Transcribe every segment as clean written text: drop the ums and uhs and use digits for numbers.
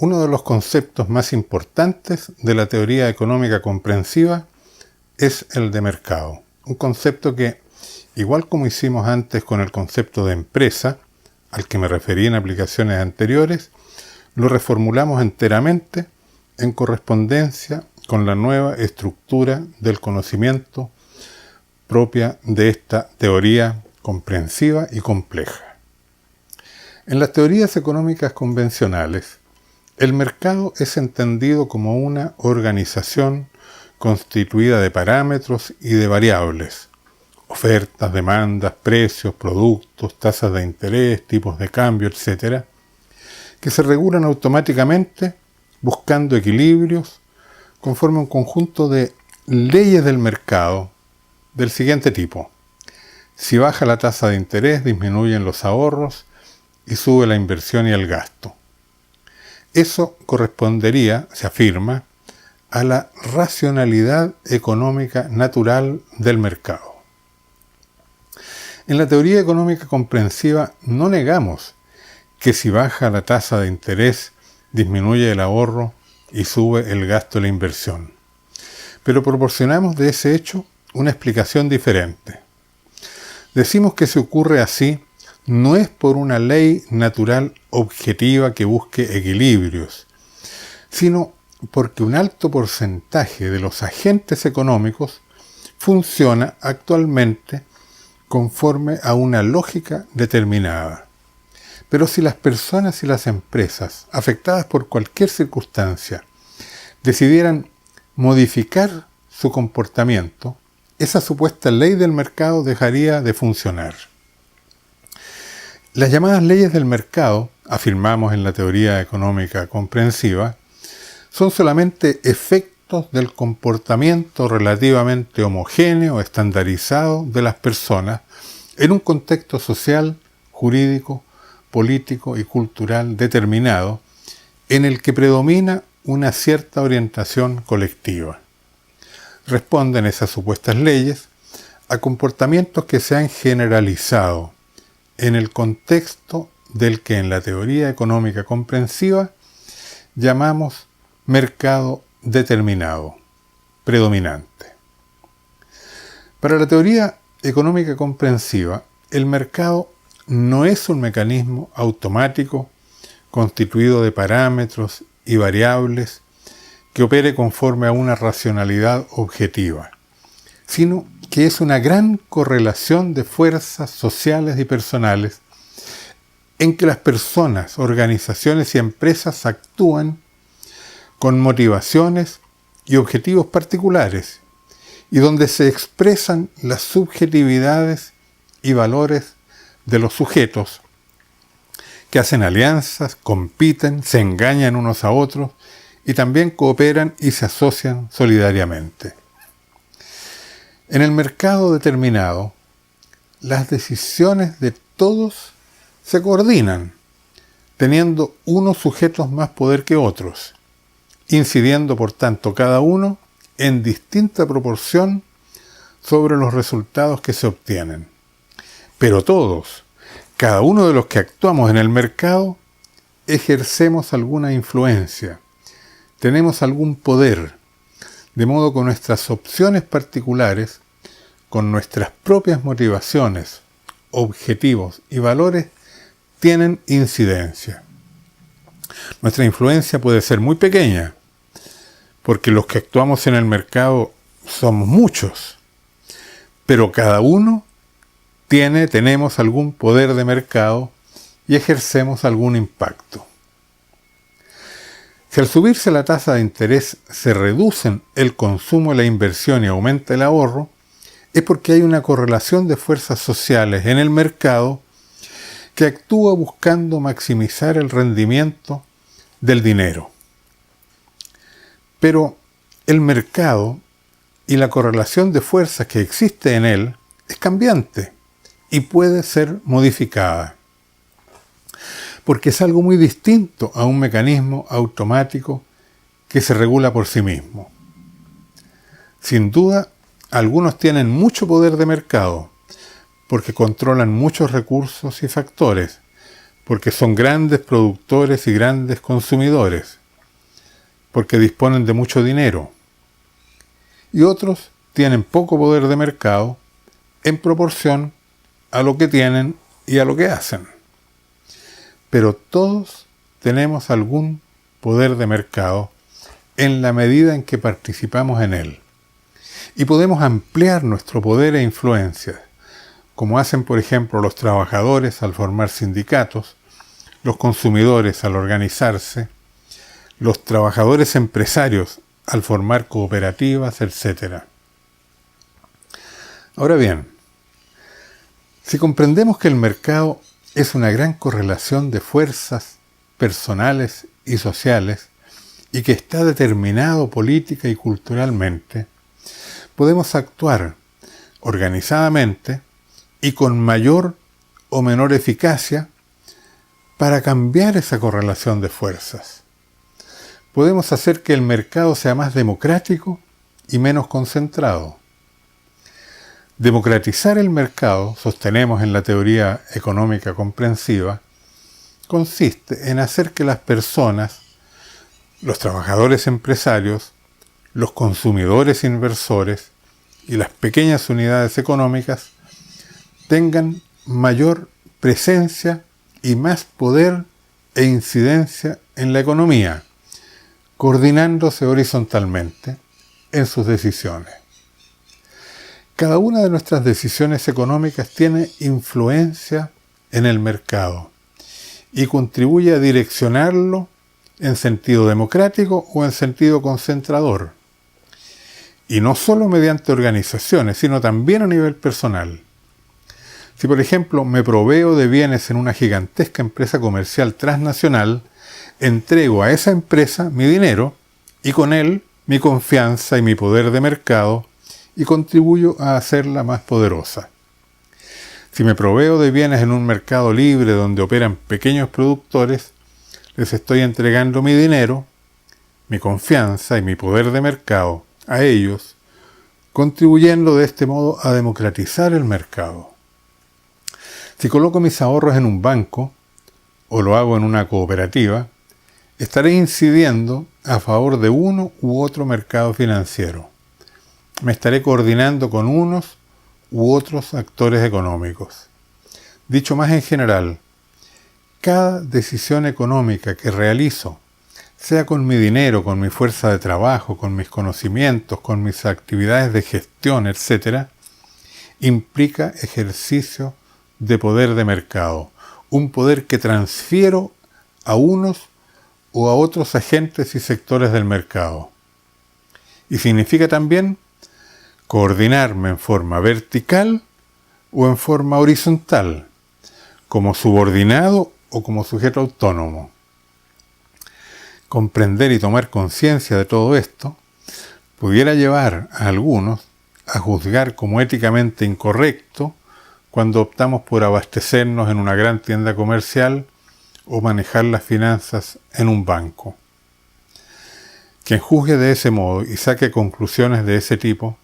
Uno de los conceptos más importantes de la teoría económica comprensiva es el de mercado. Un concepto que, igual como hicimos antes con el concepto de empresa, al que me referí en aplicaciones anteriores, lo reformulamos enteramente en correspondencia con la nueva estructura del conocimiento propia de esta teoría comprensiva y compleja. En las teorías económicas convencionales, el mercado es entendido como una organización constituida de parámetros y de variables, ofertas, demandas, precios, productos, tasas de interés, tipos de cambio, etc., que se regulan automáticamente buscando equilibrios conforme a un conjunto de leyes del mercado del siguiente tipo. Si baja la tasa de interés, disminuyen los ahorros y sube la inversión y el gasto. Eso correspondería, se afirma, a la racionalidad económica natural del mercado. En la teoría económica comprensiva no negamos que si baja la tasa de interés, disminuye el ahorro y sube el gasto y la inversión. Pero proporcionamos de ese hecho una explicación diferente. Decimos que si ocurre así, no es por una ley natural objetiva que busque equilibrios, sino porque un alto porcentaje de los agentes económicos funciona actualmente conforme a una lógica determinada. Pero si las personas y las empresas, afectadas por cualquier circunstancia, decidieran modificar su comportamiento, esa supuesta ley del mercado dejaría de funcionar. Las llamadas leyes del mercado, afirmamos en la teoría económica comprensiva, son solamente efectos del comportamiento relativamente homogéneo, estandarizado de las personas en un contexto social, jurídico, político y cultural determinado, en el que predomina una cierta orientación colectiva. Responden esas supuestas leyes a comportamientos que se han generalizado en el contexto del que en la teoría económica comprensiva llamamos mercado determinado, predominante. Para la teoría económica comprensiva, el mercado no es un mecanismo automático constituido de parámetros y variables que opere conforme a una racionalidad objetiva, sino que es una gran correlación de fuerzas sociales y personales en que las personas, organizaciones y empresas actúan con motivaciones y objetivos particulares y donde se expresan las subjetividades y valores de los sujetos que hacen alianzas, compiten, se engañan unos a otros y también cooperan y se asocian solidariamente. En el mercado determinado, las decisiones de todos se coordinan, teniendo unos sujetos más poder que otros, incidiendo por tanto cada uno en distinta proporción sobre los resultados que se obtienen. Pero todos, cada uno de los que actuamos en el mercado, ejercemos alguna influencia, tenemos algún poder, de modo que nuestras opciones particulares, con nuestras propias motivaciones, objetivos y valores, tienen incidencia. Nuestra influencia puede ser muy pequeña, porque los que actuamos en el mercado somos muchos, pero cada uno tenemos algún poder de mercado y ejercemos algún impacto. Si al subirse la tasa de interés se reducen el consumo y la inversión y aumenta el ahorro, es porque hay una correlación de fuerzas sociales en el mercado que actúa buscando maximizar el rendimiento del dinero. Pero el mercado y la correlación de fuerzas que existe en él es cambiante y puede ser modificada, porque es algo muy distinto a un mecanismo automático que se regula por sí mismo. Sin duda, algunos tienen mucho poder de mercado, porque controlan muchos recursos y factores, porque son grandes productores y grandes consumidores, porque disponen de mucho dinero. Y otros tienen poco poder de mercado en proporción a lo que tienen y a lo que hacen. Pero todos tenemos algún poder de mercado en la medida en que participamos en él. Y podemos ampliar nuestro poder e influencia, como hacen por ejemplo los trabajadores al formar sindicatos, los consumidores al organizarse, los trabajadores empresarios al formar cooperativas, etc. Ahora bien, si comprendemos que el mercado es una gran correlación de fuerzas personales y sociales y que está determinado política y culturalmente, podemos actuar organizadamente y con mayor o menor eficacia para cambiar esa correlación de fuerzas. Podemos hacer que el mercado sea más democrático y menos concentrado. Democratizar el mercado, sostenemos en la teoría económica comprensiva, consiste en hacer que las personas, los trabajadores empresarios, los consumidores inversores y las pequeñas unidades económicas tengan mayor presencia y más poder e incidencia en la economía, coordinándose horizontalmente en sus decisiones. Cada una de nuestras decisiones económicas tiene influencia en el mercado y contribuye a direccionarlo en sentido democrático o en sentido concentrador. Y no solo mediante organizaciones, sino también a nivel personal. Si, por ejemplo, me proveo de bienes en una gigantesca empresa comercial transnacional, entrego a esa empresa mi dinero y con él mi confianza y mi poder de mercado y contribuyo a hacerla más poderosa. Si me proveo de bienes en un mercado libre donde operan pequeños productores, les estoy entregando mi dinero, mi confianza y mi poder de mercado a ellos, contribuyendo de este modo a democratizar el mercado. Si coloco mis ahorros en un banco, o lo hago en una cooperativa, estaré incidiendo a favor de uno u otro mercado financiero. Me estaré coordinando con unos u otros actores económicos. Dicho más en general, cada decisión económica que realizo, sea con mi dinero, con mi fuerza de trabajo, con mis conocimientos, con mis actividades de gestión, etc., implica ejercicio de poder de mercado, un poder que transfiero a unos o a otros agentes y sectores del mercado. Y significa también coordinarme en forma vertical o en forma horizontal, como subordinado o como sujeto autónomo. Comprender y tomar conciencia de todo esto pudiera llevar a algunos a juzgar como éticamente incorrecto cuando optamos por abastecernos en una gran tienda comercial o manejar las finanzas en un banco. Quien juzgue de ese modo y saque conclusiones de ese tipo,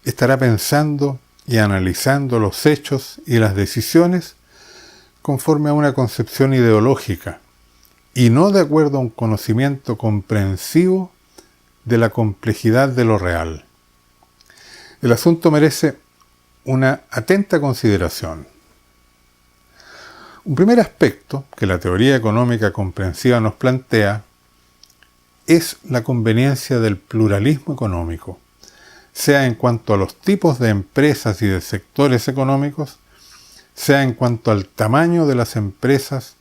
estará pensando y analizando los hechos y las decisiones conforme a una concepción ideológica y no de acuerdo a un conocimiento comprensivo de la complejidad de lo real. El asunto merece una atenta consideración. Un primer aspecto que la teoría económica comprensiva nos plantea es la conveniencia del pluralismo económico, sea en cuanto a los tipos de empresas y de sectores económicos, sea en cuanto al tamaño de las empresas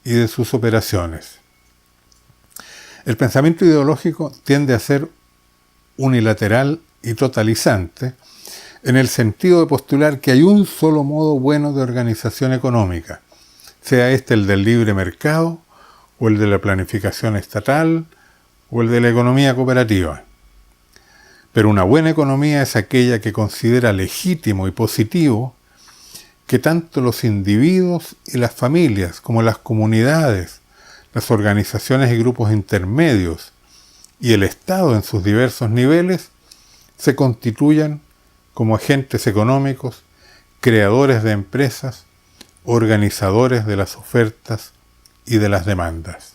y de sus operaciones. El pensamiento ideológico tiende a ser unilateral y totalizante, en el sentido de postular que hay un solo modo bueno de organización económica, sea este el del libre mercado, o el de la planificación estatal, o el de la economía cooperativa. Pero una buena economía es aquella que considera legítimo y positivo que tanto los individuos y las familias, como las comunidades, las organizaciones y grupos intermedios, y el Estado en sus diversos niveles, se constituyan como agentes económicos, creadores de empresas, organizadores de las ofertas y de las demandas.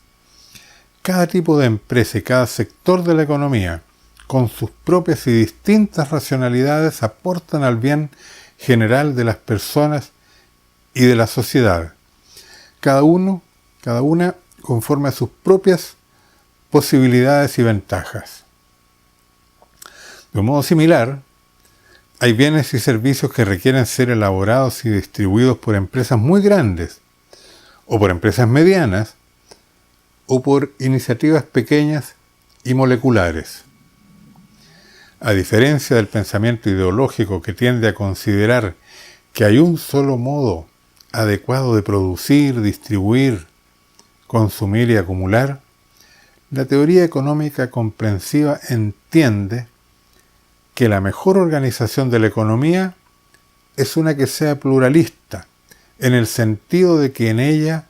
Cada tipo de empresa y cada sector de la economía, con sus propias y distintas racionalidades, aportan al bien general de las personas y de la sociedad, cada una conforme a sus propias posibilidades y ventajas. De un modo similar, hay bienes y servicios que requieren ser elaborados y distribuidos por empresas muy grandes, o por empresas medianas, o por iniciativas pequeñas y moleculares. A diferencia del pensamiento ideológico que tiende a considerar que hay un solo modo adecuado de producir, distribuir, consumir y acumular, la teoría económica comprensiva entiende que la mejor organización de la economía es una que sea pluralista, en el sentido de que en ella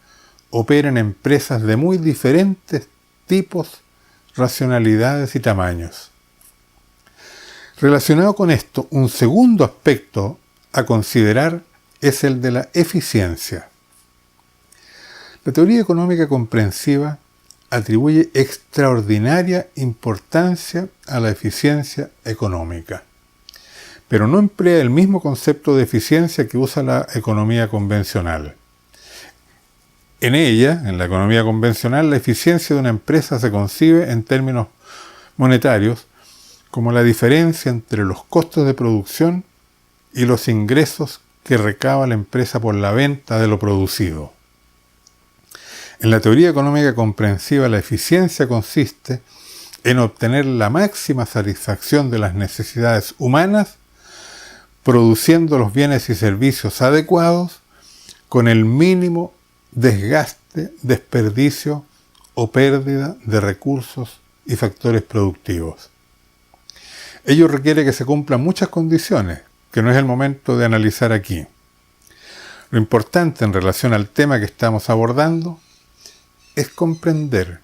operen empresas de muy diferentes tipos, racionalidades y tamaños. Relacionado con esto, un segundo aspecto a considerar es el de la eficiencia. La teoría económica comprensiva atribuye extraordinaria importancia a la eficiencia económica, pero no emplea el mismo concepto de eficiencia que usa la economía convencional. En ella, en la economía convencional, la eficiencia de una empresa se concibe en términos monetarios como la diferencia entre los costos de producción y los ingresos que recaba la empresa por la venta de lo producido. En la teoría económica comprensiva, la eficiencia consiste en obtener la máxima satisfacción de las necesidades humanas, produciendo los bienes y servicios adecuados con el mínimo desgaste, desperdicio o pérdida de recursos y factores productivos. Ello requiere que se cumplan muchas condiciones, que no es el momento de analizar aquí. Lo importante en relación al tema que estamos abordando es comprender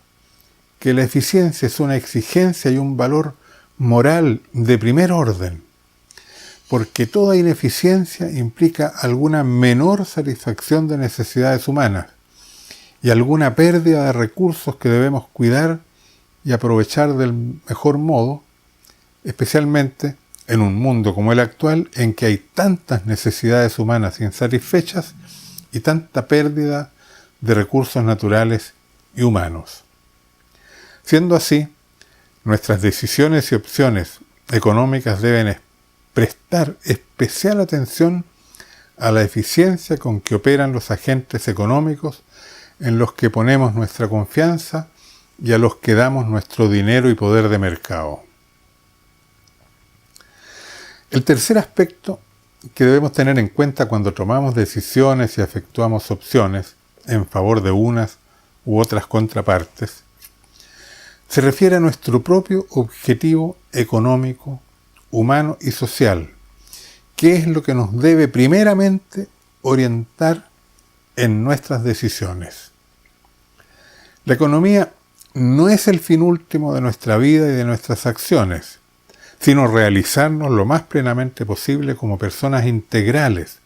que la eficiencia es una exigencia y un valor moral de primer orden, porque toda ineficiencia implica alguna menor satisfacción de necesidades humanas y alguna pérdida de recursos que debemos cuidar y aprovechar del mejor modo, especialmente en un mundo como el actual, en que hay tantas necesidades humanas insatisfechas y tanta pérdida de recursos naturales y humanos. Siendo así, nuestras decisiones y opciones económicas deben prestar especial atención a la eficiencia con que operan los agentes económicos en los que ponemos nuestra confianza y a los que damos nuestro dinero y poder de mercado. El tercer aspecto que debemos tener en cuenta cuando tomamos decisiones y efectuamos opciones en favor de unas u otras contrapartes se refiere a nuestro propio objetivo económico, humano y social, que es lo que nos debe primeramente orientar en nuestras decisiones. La economía no es el fin último de nuestra vida y de nuestras acciones, sino realizarnos lo más plenamente posible como personas integrales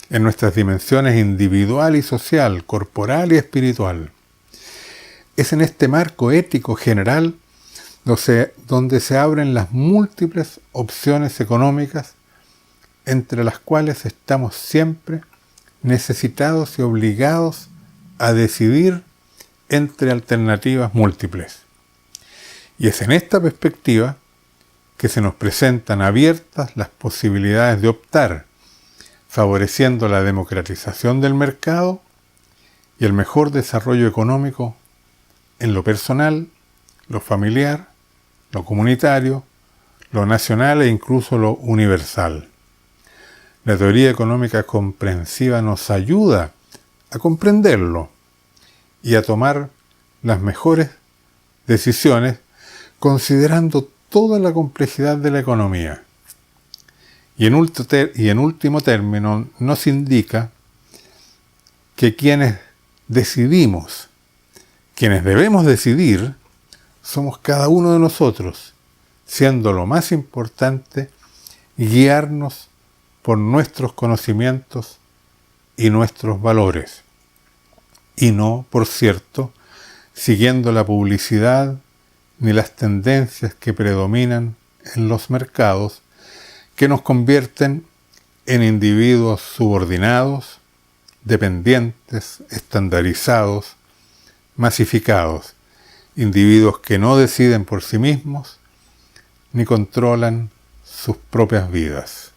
en nuestras dimensiones individual y social, corporal y espiritual. Es en este marco ético general donde se abren las múltiples opciones económicas entre las cuales estamos siempre necesitados y obligados a decidir entre alternativas múltiples. Y es en esta perspectiva que se nos presentan abiertas las posibilidades de optar, favoreciendo la democratización del mercado y el mejor desarrollo económico en lo personal, lo familiar, lo comunitario, lo nacional e incluso lo universal. La teoría económica comprensiva nos ayuda a comprenderlo y a tomar las mejores decisiones considerando toda la complejidad de la economía. Y en último término nos indica que quienes decidimos, quienes debemos decidir, somos cada uno de nosotros, siendo lo más importante guiarnos por nuestros conocimientos y nuestros valores. Y no, por cierto, siguiendo la publicidad ni las tendencias que predominan en los mercados, que nos convierten en individuos subordinados, dependientes, estandarizados, masificados, individuos que no deciden por sí mismos ni controlan sus propias vidas.